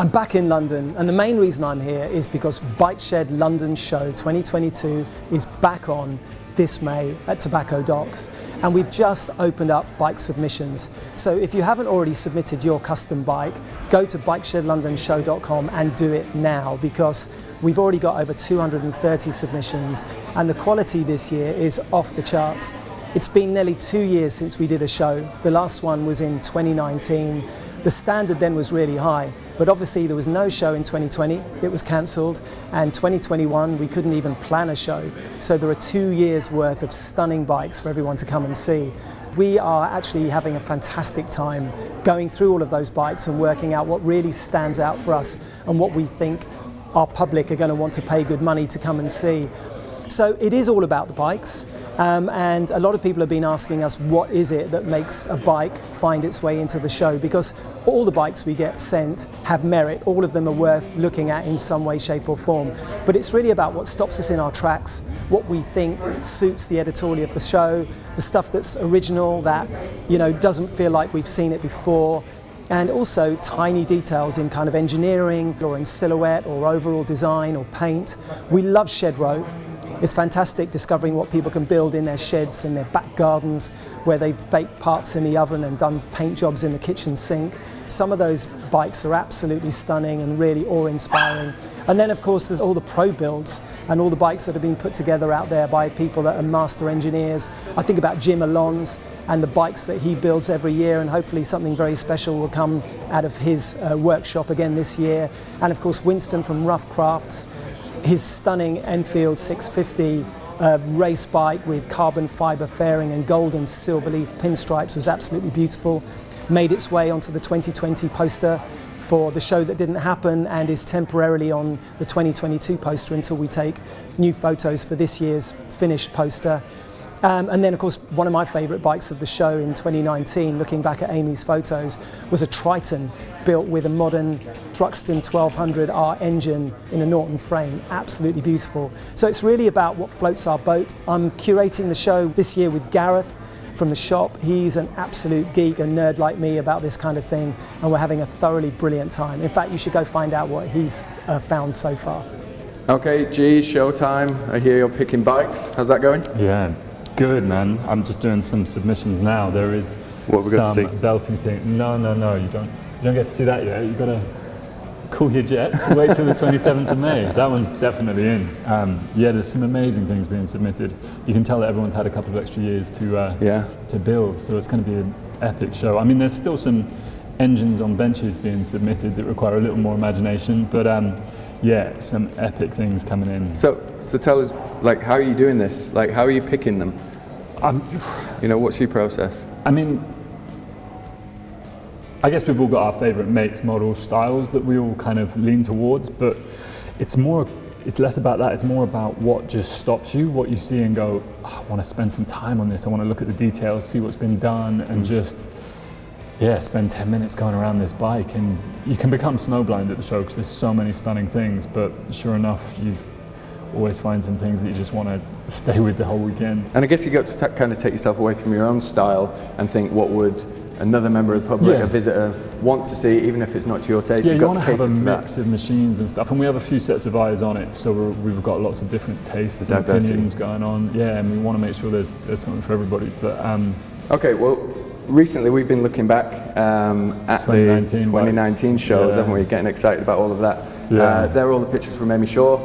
I'm back in London, and the main reason I'm here is because Bike Shed London Show 2022 is back on this May at Tobacco Docks, and we've just opened up bike submissions. So if you haven't already submitted your custom bike, go to bikeshedlondonshow.com and do it now, because we've already got over 230 submissions, and the quality this year is off the charts. It's been nearly 2 years since we did a show. The last one was in 2019. The standard then was really high, but obviously there was no show in 2020, it was cancelled, and 2021 we couldn't even plan a show. So there are 2 years worth of stunning bikes for everyone to come and see. We are actually having a fantastic time going through all of those bikes and working out what really stands out for us and what we think our public are going to want to pay good money to come and see. So it is all about the bikes. And a lot of people have been asking us, what is it that makes a bike find its way into the show? Because all the bikes we get sent have merit. All of them are worth looking at in some way, shape or form. But it's really about what stops us in our tracks, what we think suits the editorial of the show, the stuff that's original, that, you know, doesn't feel like we've seen it before. And also tiny details in kind of engineering or in silhouette or overall design or paint. We love Shed Row. It's fantastic discovering what people can build in their sheds, in their back gardens, where they've baked parts in the oven and done paint jobs in the kitchen sink. Some of those bikes are absolutely stunning and really awe-inspiring. And then of course there's all the pro builds and all the bikes that have been put together out there by people that are master engineers. I think about Jim Alon's and the bikes that he builds every year, and hopefully something very special will come out of his workshop again this year. And of course Winston from Rough Crafts, his stunning Enfield 650 race bike with carbon fibre fairing and gold and silver leaf pinstripes was absolutely beautiful. Made its way onto the 2020 poster for the show that didn't happen, and is temporarily on the 2022 poster until we take new photos for this year's finished poster. And then of course one of my favourite bikes of the show in 2019, looking back at Amy's photos, was a Triton built with a modern Thruxton 1200R engine in a Norton frame. Absolutely beautiful. So it's really about what floats our boat. I'm curating the show this year with Gareth from the shop. He's an absolute geek and nerd like me about this kind of thing, and we're having a thoroughly brilliant time. In fact, you should go find out what he's found so far. Okay, G, showtime. I hear you're picking bikes. How's that going? Yeah. Good, man. I'm just doing some submissions now. There is some belting thing. No, you don't get to see that yet. You've got to cool your jets. Wait till the 27th of May. That one's definitely in. Yeah, there's some amazing things being submitted. You can tell that everyone's had a couple of extra years to build, so it's going to be an epic show. I mean, there's still some engines on benches being submitted that require a little more imagination, but yeah, some epic things coming in. So tell us, like, how are you doing this? Like, how are you picking them? You know, what's your process? I mean, I guess we've all got our favourite makes, models, styles that we all kind of lean towards, but it's less about that. It's more about what just stops you, what you see and go, oh, I want to spend some time on this. I want to look at the details, see what's been done, and just, yeah, spend 10 minutes going around this bike. And you can become snowblind at the show because there's so many stunning things, but sure enough, you always find some things that you just want to stay with the whole weekend. And I guess you got to kind of take yourself away from your own style and think, what would another member of the public, a visitor, want to see, even if it's not to your taste? Yeah, You've got to cater to that. You want to have a mix of machines and stuff, and we have a few sets of eyes on it, so we've got lots of different tastes and opinions going on. Yeah, and we want to make sure there's something for everybody. But okay, well, recently we've been looking back at 2019 the 2019 shows, haven't we? Getting excited about all of that. Yeah. There are all the pictures from Amy Shaw.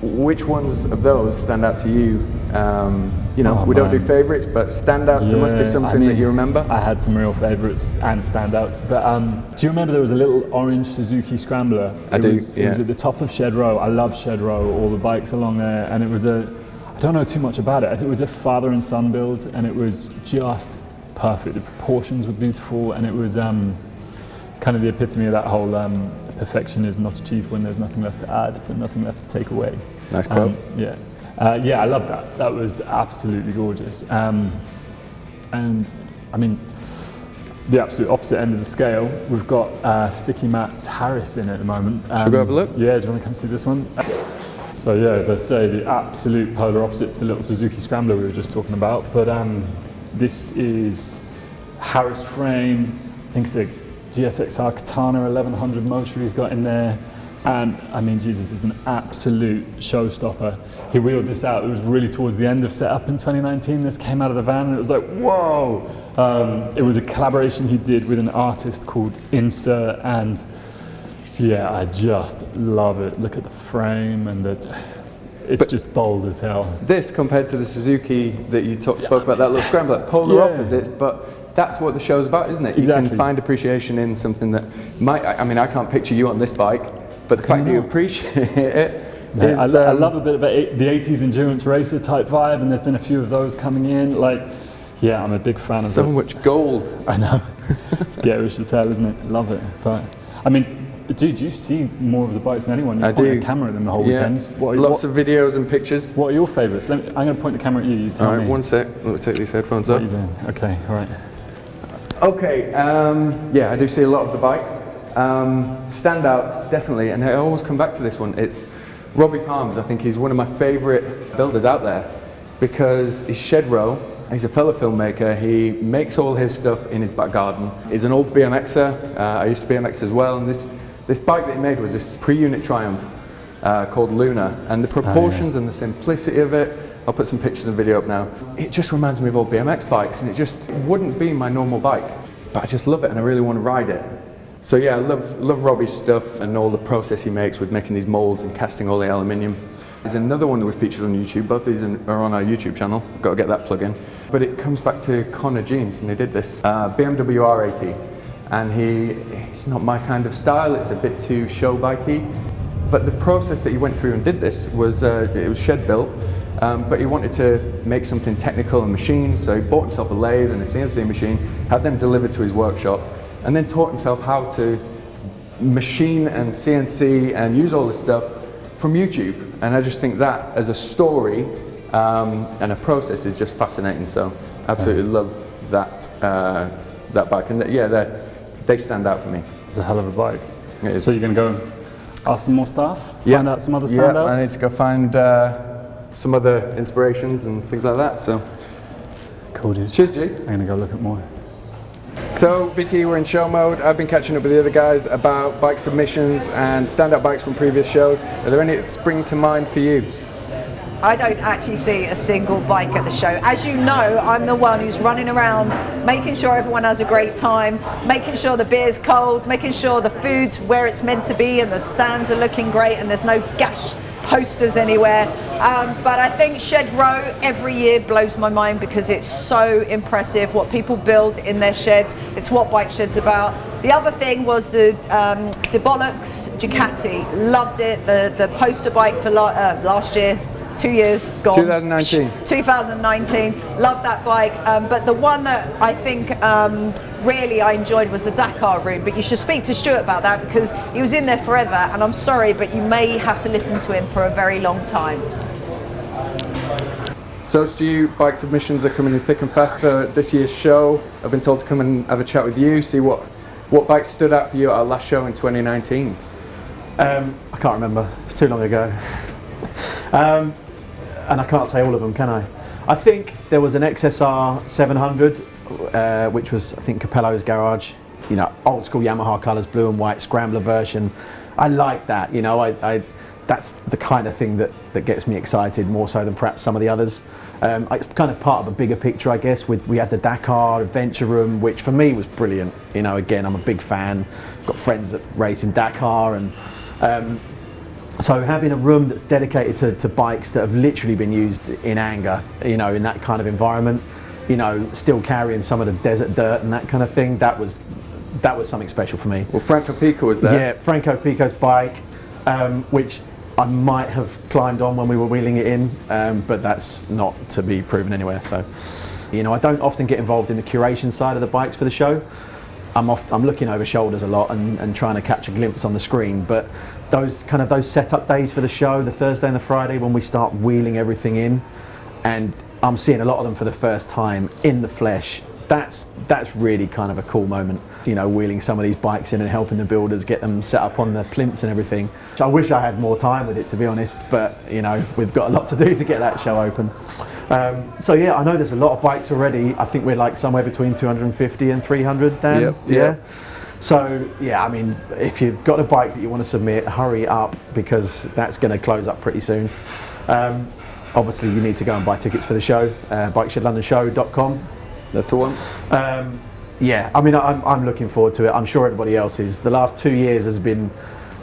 Which ones of those stand out to you? You know, we don't do favourites, but standouts. There must be something that you remember. I had some real favourites and standouts. But do you remember there was a little orange Suzuki Scrambler? It was at the top of Shed Row. I love Shed Row, all the bikes along there, and it was I don't know too much about it. I think it was a father and son build, and it was just perfect. The proportions were beautiful, and it was kind of the epitome of that whole perfection is not achieved when there's nothing left to add, but nothing left to take away. Nice quote. Yeah, I love that. That was absolutely gorgeous. And I mean, the absolute opposite end of the scale, we've got Sticky Matt's Harris in at the moment. Should we go have a look? Yeah, do you want to come see this one? So yeah, as I say, the absolute polar opposite to the little Suzuki Scrambler we were just talking about. But this is Harris frame. I think it's a GSXR Katana 1100 motor he's got in there. And I mean, Jesus is an absolute showstopper. He wheeled this out. It was really towards the end of setup in 2019. This came out of the van and it was like, whoa! It was a collaboration he did with an artist called Insert, and yeah, I just love it. Look at the frame and it's just bold as hell. This compared to the Suzuki that you spoke about, that little scrambler, polar opposites, but that's what the show's about, isn't it? Exactly. You can find appreciation in something that I mean, I can't picture you on this bike, but the fact that you appreciate it is... I love a bit of the 80s endurance racer type vibe, and there's been a few of those coming in. Like, yeah, I'm a big fan of it. So much gold. I know. It's garish as hell, isn't it? Love it. But, I mean, dude, you see more of the bikes than anyone. You point a camera at them the whole weekend. Lots of videos and pictures. What are your favourites? I'm going to point the camera at you. You tell me. All right, one sec. Let me take these headphones off. What are you doing? Okay, all right. Okay, yeah, I do see a lot of the bikes. Standouts, definitely, and I always come back to this one. It's Robbie Palms. I think he's one of my favourite builders out there because he's shed row. He's a fellow filmmaker. He makes all his stuff in his back garden. He's an old BMXer. I used to BMX as well, and this bike that he made was this pre-unit Triumph called Luna, and the proportions and the simplicity of it, I'll put some pictures and video up now. It just reminds me of old BMX bikes, and it just wouldn't be my normal bike, but I just love it and I really want to ride it. So yeah, I love Robbie's stuff and all the process he makes with making these molds and casting all the aluminium. There's another one that we featured on YouTube. Both of these are on our YouTube channel. I've got to get that plug in. But it comes back to Connor Jeans, and he did this BMW R80. And it's not my kind of style. It's a bit too show bikey. But the process that he went through and did this was it was shed built. But he wanted to make something technical and machined, so he bought himself a lathe and a CNC machine, had them delivered to his workshop, and then taught himself how to machine and CNC and use all this stuff from YouTube. And I just think that as a story and a process is just fascinating. So absolutely love that bike, and they stand out for me. It's a hell of a bike. So you're going to go ask some more stuff? Find out some other standouts? Yeah, I need to go find some other inspirations and things like that. So cool, dude. Cheers, G. I'm going to go look at more. So, Vicky, we're in show mode. I've been catching up with the other guys about bike submissions and standout bikes from previous shows. Are there any that spring to mind for you? I don't actually see a single bike at the show. As you know, I'm the one who's running around, making sure everyone has a great time, making sure the beer's cold, making sure the food's where it's meant to be and the stands are looking great and there's no gash posters anywhere. But I think Shed Row every year blows my mind because it's so impressive what people build in their sheds. It's what Bike Shed's about. The other thing was the Bollocks Ducati. Loved it. The poster bike for last year. 2 years gone. 2019. Loved that bike. But the one that I think really I enjoyed was the Dakar route. But you should speak to Stuart about that because he was in there forever. And I'm sorry, but you may have to listen to him for a very long time. So, Stu, bike submissions are coming in thick and fast for this year's show. I've been told to come and have a chat with you, see what bikes stood out for you at our last show in 2019. I can't remember. It's too long ago. And I can't say all of them, can I? I think there was an XSR 700, which was, I think, Capello's garage. You know, old school Yamaha colours, blue and white, scrambler version. I like that, you know, that's the kind of thing that gets me excited more so than perhaps some of the others. It's kind of part of a bigger picture, I guess. We had the Dakar Adventure Room, which for me was brilliant. You know, again, I'm a big fan. Got friends that race in Dakar, and so having a room that's dedicated to bikes that have literally been used in anger, you know, in that kind of environment, you know, still carrying some of the desert dirt and that kind of thing, that was something special for me. Well, Franco Pico was there. Yeah, Franco Pico's bike, which I might have climbed on when we were wheeling it in, but that's not to be proven anywhere. So, you know, I don't often get involved in the curation side of the bikes for the show. I'm looking over shoulders a lot and trying to catch a glimpse on the screen, but those setup days for the show, the Thursday and the Friday when we start wheeling everything in, and I'm seeing a lot of them for the first time in the flesh, that's really kind of a cool moment. You know, wheeling some of these bikes in and helping the builders get them set up on the plinths and everything. I wish I had more time with it, to be honest, but you know, we've got a lot to do to get that show open. So yeah, I know there's a lot of bikes already. I think we're like somewhere between 250 and 300, Dan. Yep. Yeah. So yeah, I mean, if you've got a bike that you want to submit, hurry up, because that's going to close up pretty soon. Obviously you need to go and buy tickets for the show, bikeshedlondonshow.com. That's the one. Yeah, I mean, I'm looking forward to it. I'm sure everybody else is. The last 2 years has been,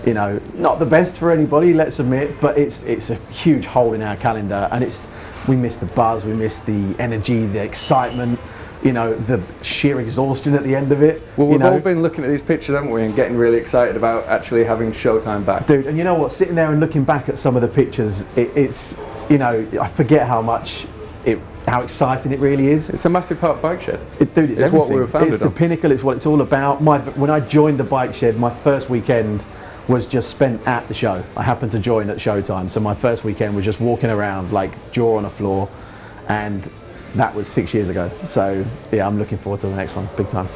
you know, not the best for anybody, let's admit, but it's a huge hole in our calendar, and we miss the buzz, we miss the energy, the excitement, you know, the sheer exhaustion at the end of it. Well, we've all been looking at these pictures, haven't we, and getting really excited about actually having Showtime back. Dude, and you know what, sitting there and looking back at some of the pictures, it's, you know, I forget how exciting it really is. It's a massive part of Bike Shed. Dude, it's what we were founded on. It's the pinnacle, it's what it's all about. When I joined the Bike Shed, my first weekend was just spent at the show. I happened to join at Showtime, so my first weekend was just walking around like jaw on the floor, and that was 6 years ago. So yeah, I'm looking forward to the next one, big time.